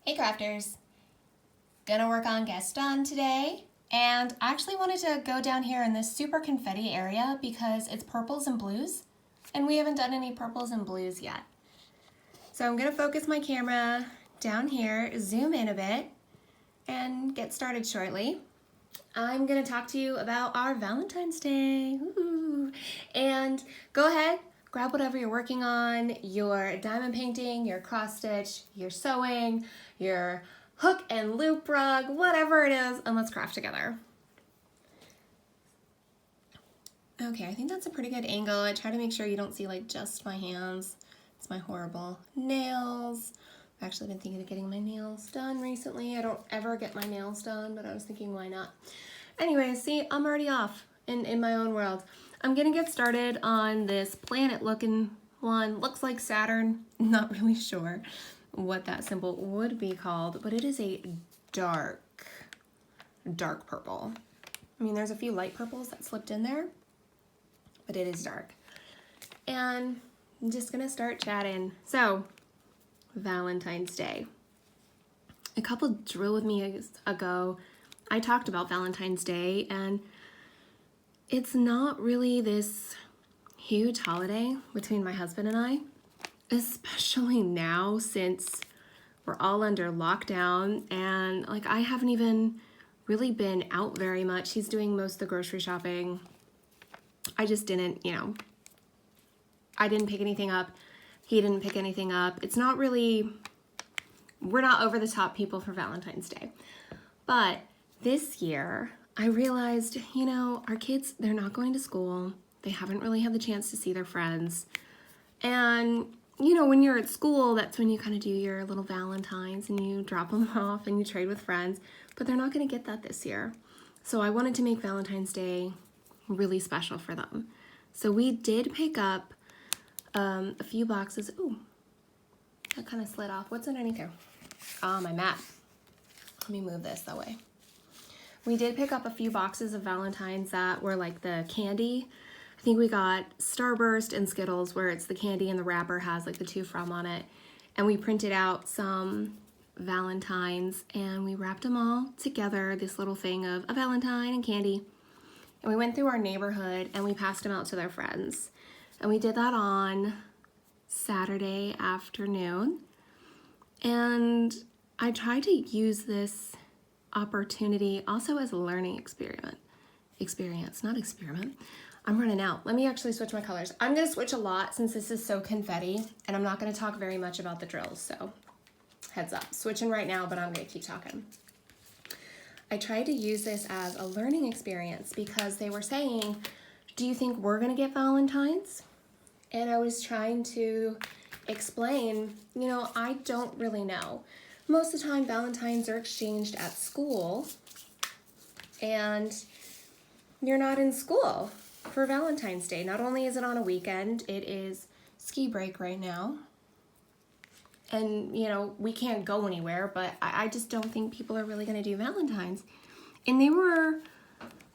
Hey crafters, gonna work on Gaston today, and I actually wanted to go down here in this super confetti area because it's purples and blues, and we haven't done any purples and blues yet. So I'm gonna focus my camera down here, zoom in a bit, and get started shortly. I'm gonna talk to you about our Valentine's Day. Ooh. And go ahead, grab whatever you're working on, your diamond painting, your cross stitch, your sewing, your hook and loop rug, whatever it is, and let's craft together. Okay, I think that's a pretty good angle. I try to make sure you don't see like just my hands. It's my horrible nails. I've actually been thinking of getting my nails done recently. I don't ever get my nails done, but I was thinking why not? Anyway, see, I'm already off in my own world. I'm gonna get started on this planet looking one. Looks like Saturn, not really sure what that symbol would be called, but it is a dark purple. I mean, there's a few light purples that slipped in there, but it is dark. And I'm just gonna start chatting. So, Valentine's Day. A couple drill with me ago, I talked about Valentine's Day, and it's not really this huge holiday between my husband and I, especially now since we're all under lockdown and like I haven't even really been out very much. He's doing most of the grocery shopping. I just didn't, I didn't pick anything up. He didn't pick anything up. It's not really, we're not over the top people for Valentine's Day. But this year, I realized, our kids, they're not going to school. They haven't really had the chance to see their friends. And, when you're at school, that's when you kind of do your little Valentines and you drop them off and you trade with friends. But they're not going to get that this year. So I wanted to make Valentine's Day really special for them. So we did pick up a few boxes. Ooh, that kind of slid off. What's underneath here? Ah, my mat. Let me move this that way. We did pick up a few boxes of Valentines that were like the candy. I think we got Starburst and Skittles, where it's the candy and the wrapper has like the to from on it. And we printed out some Valentines and we wrapped them all together, this little thing of a Valentine and candy. And we went through our neighborhood and we passed them out to their friends. And we did that on Saturday afternoon. And I tried to use this opportunity also as a learning experience, not experiment. I'm running out. Let me actually switch my colors. I'm gonna switch a lot since this is so confetti, and I'm not gonna talk very much about the drills, so heads up. Switching right now, but I'm gonna keep talking. I tried to use this as a learning experience because they were saying, do you think we're gonna get Valentines? And I was trying to explain, I don't really know. Most of the time, Valentines are exchanged at school, and you're not in school for Valentine's Day. Not only is it on a weekend, it is ski break right now. And, we can't go anywhere, but I just don't think people are really going to do Valentines. And they were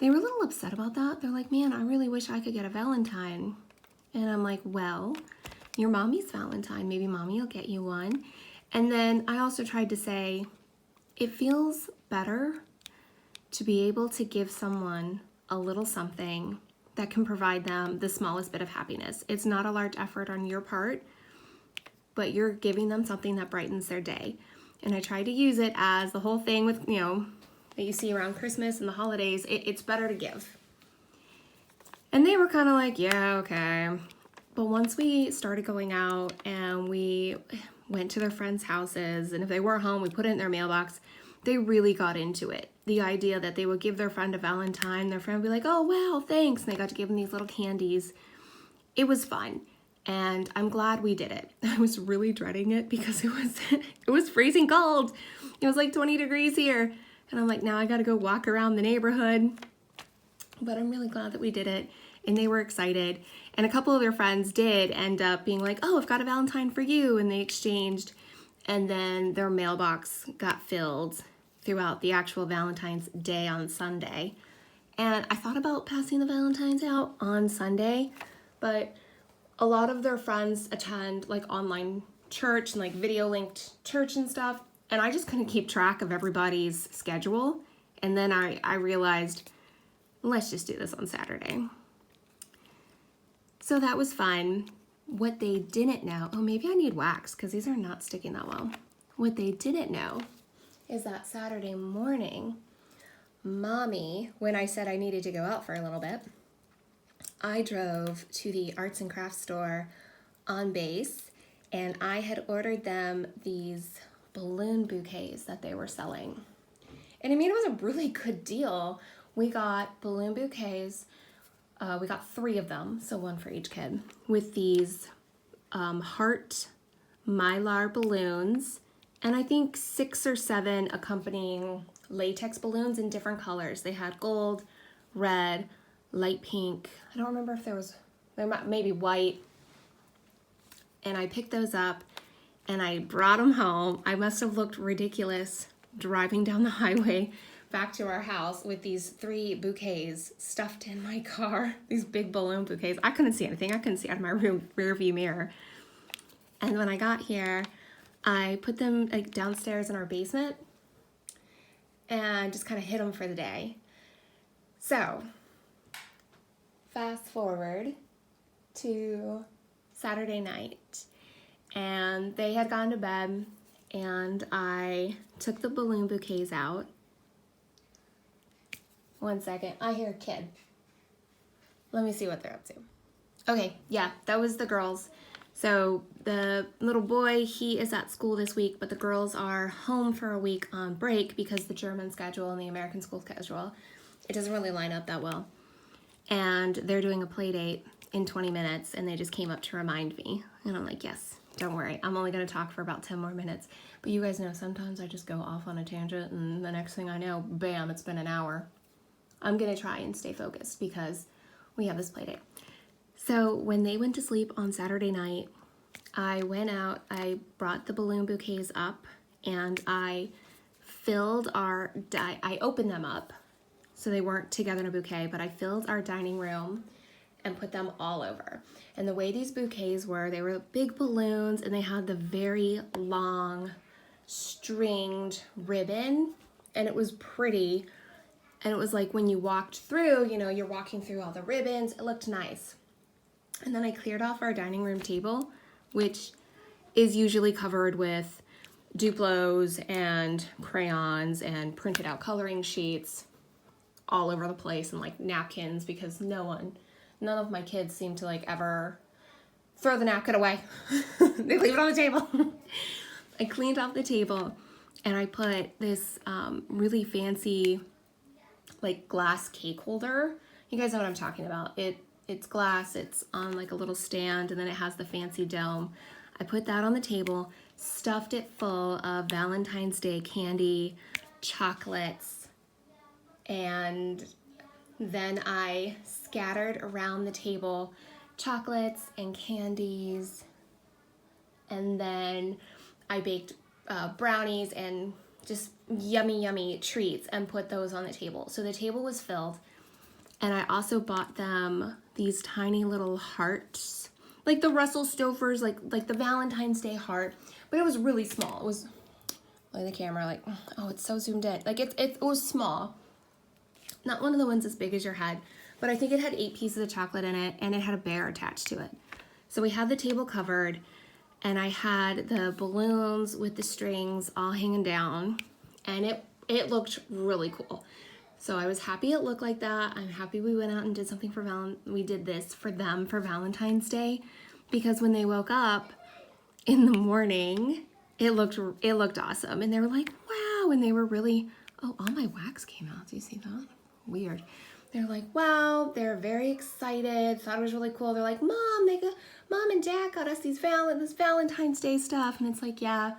a little upset about that. They're like, man, I really wish I could get a Valentine. And I'm like, well, your mommy's Valentine. Maybe mommy will get you one. And then I also tried to say, it feels better to be able to give someone a little something that can provide them the smallest bit of happiness. It's not a large effort on your part, but you're giving them something that brightens their day. And I tried to use it as the whole thing with, that you see around Christmas and the holidays. It's better to give. And they were kind of like, yeah, okay. But once we started going out and we went to their friends' houses, and if they were home, we put it in their mailbox, they really got into it. The idea that they would give their friend a Valentine, their friend would be like, oh, wow, thanks. And they got to give them these little candies. It was fun. And I'm glad we did it. I was really dreading it because it was freezing cold. It was like 20 degrees here. And I'm like, now I got to go walk around the neighborhood. But I'm really glad that we did it. And they were excited. And a couple of their friends did end up being like, oh, I've got a Valentine for you. And they exchanged. And then their mailbox got filled throughout the actual Valentine's Day on Sunday. And I thought about passing the Valentines out on Sunday, but a lot of their friends attend like online church and like video linked church and stuff. and I just couldn't keep track of everybody's schedule. And then I realized, let's just do this on Saturday. So that was fun. What they didn't know, oh, maybe I need wax because these are not sticking that well. What they didn't know is that Saturday morning, Mommy, when I said I needed to go out for a little bit, I drove to the arts and crafts store on base, and I had ordered them these balloon bouquets that they were selling. And I mean, it was a really good deal. We got balloon bouquets. We got 3 of them, so 1 for each kid, with these heart mylar balloons, and I think 6 or 7 accompanying latex balloons in different colors. They had gold, red, light pink. I don't remember if there maybe white. And I picked those up and I brought them home. I must have looked ridiculous driving down the highway back to our house with these 3 bouquets stuffed in my car. These big balloon bouquets. I couldn't see anything. I couldn't see out of my rear view mirror. And when I got here, I put them like downstairs in our basement and just kind of hid them for the day. So, fast forward to Saturday night, and they had gone to bed, and I took the balloon bouquets out. One second, I hear a kid. Let me see what they're up to. Okay, yeah, that was the girls. So the little boy, he is at school this week, but the girls are home for a week on break because the German schedule and the American school schedule, it doesn't really line up that well. And they're doing a play date in 20 minutes, and they just came up to remind me. And I'm like, yes, don't worry. I'm only going to talk for about 10 more minutes. But you guys know sometimes I just go off on a tangent, and the next thing I know, bam, it's been an hour. I'm going to try and stay focused because we have this play date. So when they went to sleep on Saturday night, I went out, I brought the balloon bouquets up, and I filled I opened them up so they weren't together in a bouquet, but I filled our dining room and put them all over. And the way these bouquets were, they were big balloons, and they had the very long stringed ribbon, and it was pretty. And it was like when you walked through, you know, you're walking through all the ribbons. It looked nice. And then I cleared off our dining room table, which is usually covered with Duplos and crayons and printed out coloring sheets all over the place, and like napkins, because none of my kids seem to like ever throw the napkin away. They leave it on the table. I cleaned off the table, and I put this really fancy like glass cake holder. You guys know what I'm talking about. It's glass, it's on like a little stand, and then it has the fancy dome. I put that on the table, stuffed it full of Valentine's Day candy, chocolates, and then I scattered around the table chocolates and candies, and then I baked brownies and just yummy treats and put those on the table. So the table was filled. And I also bought them these tiny little hearts, like the Russell Stover's, like the Valentine's Day heart, but it was really small. It was, look at the camera, like, oh, it's so zoomed in. Like it was small, not one of the ones as big as your head, but I think it had 8 pieces of chocolate in it, and it had a bear attached to it. So we had the table covered, and I had the balloons with the strings all hanging down, and it looked really cool. So I was happy it looked like that. I'm happy we went out and did something we did this for them for Valentine's Day, because when they woke up in the morning, it looked awesome. And they were like, wow. And they were really, oh, all my wax came out. Do you see that? Weird. They're like, wow. They're very excited. Thought it was really cool. They're like, Mom and Dad got us this Valentine's Day stuff. And it's like, yeah,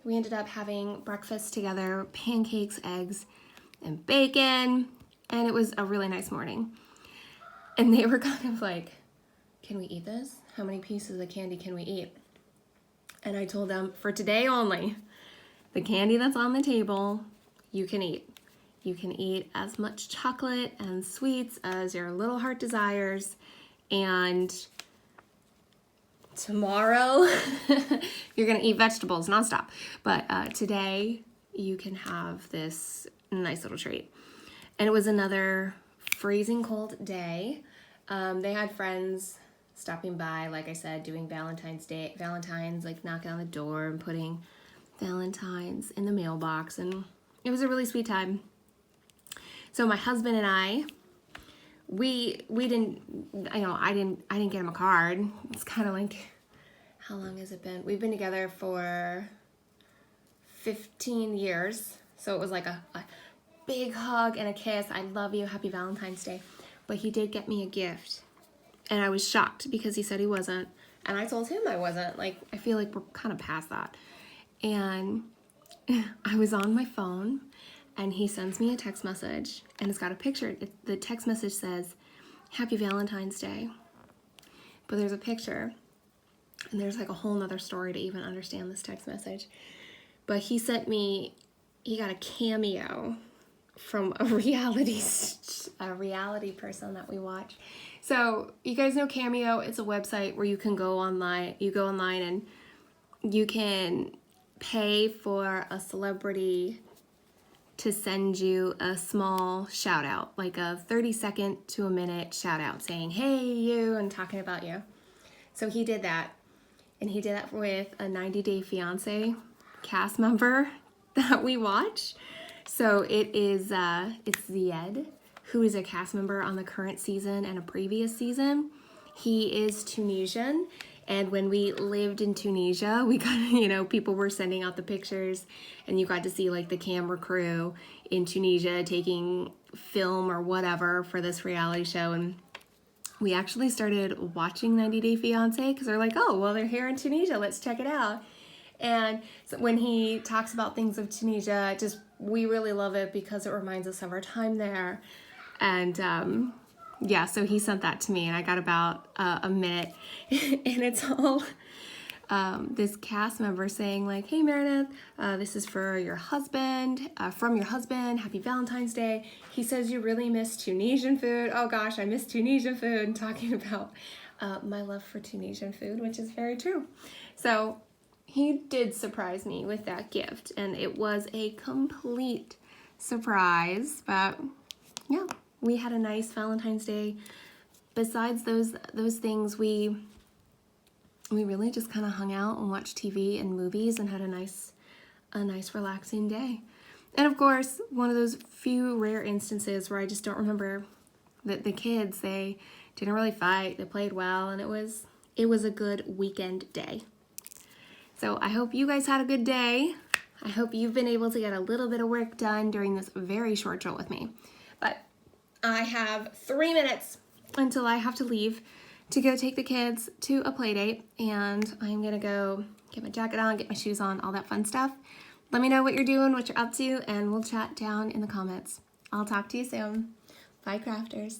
we ended up having breakfast together, pancakes, eggs, and bacon, and it was a really nice morning. And they were kind of like, can we eat this? How many pieces of candy can we eat? And I told them, for today only, the candy that's on the table, you can eat. You can eat as much chocolate and sweets as your little heart desires, and tomorrow you're gonna eat vegetables nonstop. But today you can have this nice little treat. And it was another freezing cold day. They had friends stopping by, like I said, doing Valentine's, like knocking on the door and putting Valentines in the mailbox, and it was a really sweet time. So my husband and I, we didn't, I didn't get him a card. It's kind of like, how long has it been? We've been together for 15 years. So it was like a big hug and a kiss. I love you. Happy Valentine's Day. But he did get me a gift. And I was shocked because he said he wasn't. And I told him I wasn't. Like, I feel like we're kind of past that. And I was on my phone and he sends me a text message and it's got a picture. The text message says, Happy Valentine's Day. But there's a picture and there's like a whole nother story to even understand this text message. But he got a cameo from a reality person that we watch. So you guys know Cameo. It's a website where you can go online. You go online and you can pay for a celebrity to send you a small shout out, like a 30-second to a minute shout out saying, hey, you, and talking about you. So he did that. And he did that with a 90 Day Fiancé cast member that we watch. So it's Zied, who is a cast member on the current season and a previous season. He is Tunisian, and when we lived in Tunisia, we got, people were sending out the pictures, and you got to see like the camera crew in Tunisia taking film or whatever for this reality show. And we actually started watching 90 Day Fiancé because they're like, oh, well, they're here in Tunisia, let's check it out. And so when he talks about things of Tunisia, we really love it because it reminds us of our time there. And so he sent that to me, and I got about a minute, and it's all this cast member saying like, hey Meredith, this is for your husband, from your husband, happy Valentine's Day. He says you really miss Tunisian food. Oh gosh, I miss Tunisian food, and talking about my love for Tunisian food, which is very true. So he did surprise me with that gift, and it was a complete surprise. But yeah, we had a nice Valentine's Day. Besides those things, we really just kind of hung out and watched TV and movies and had a nice relaxing day. And of course, one of those few rare instances where I just don't remember that the kids, they didn't really fight, they played well, and it was a good weekend day. So I hope you guys had a good day. I hope you've been able to get a little bit of work done during this very short trip with me. But I have 3 minutes until I have to leave to go take the kids to a play date, and I'm gonna go get my jacket on, get my shoes on, all that fun stuff. Let me know what you're doing, what you're up to, and we'll chat down in the comments. I'll talk to you soon. Bye, crafters.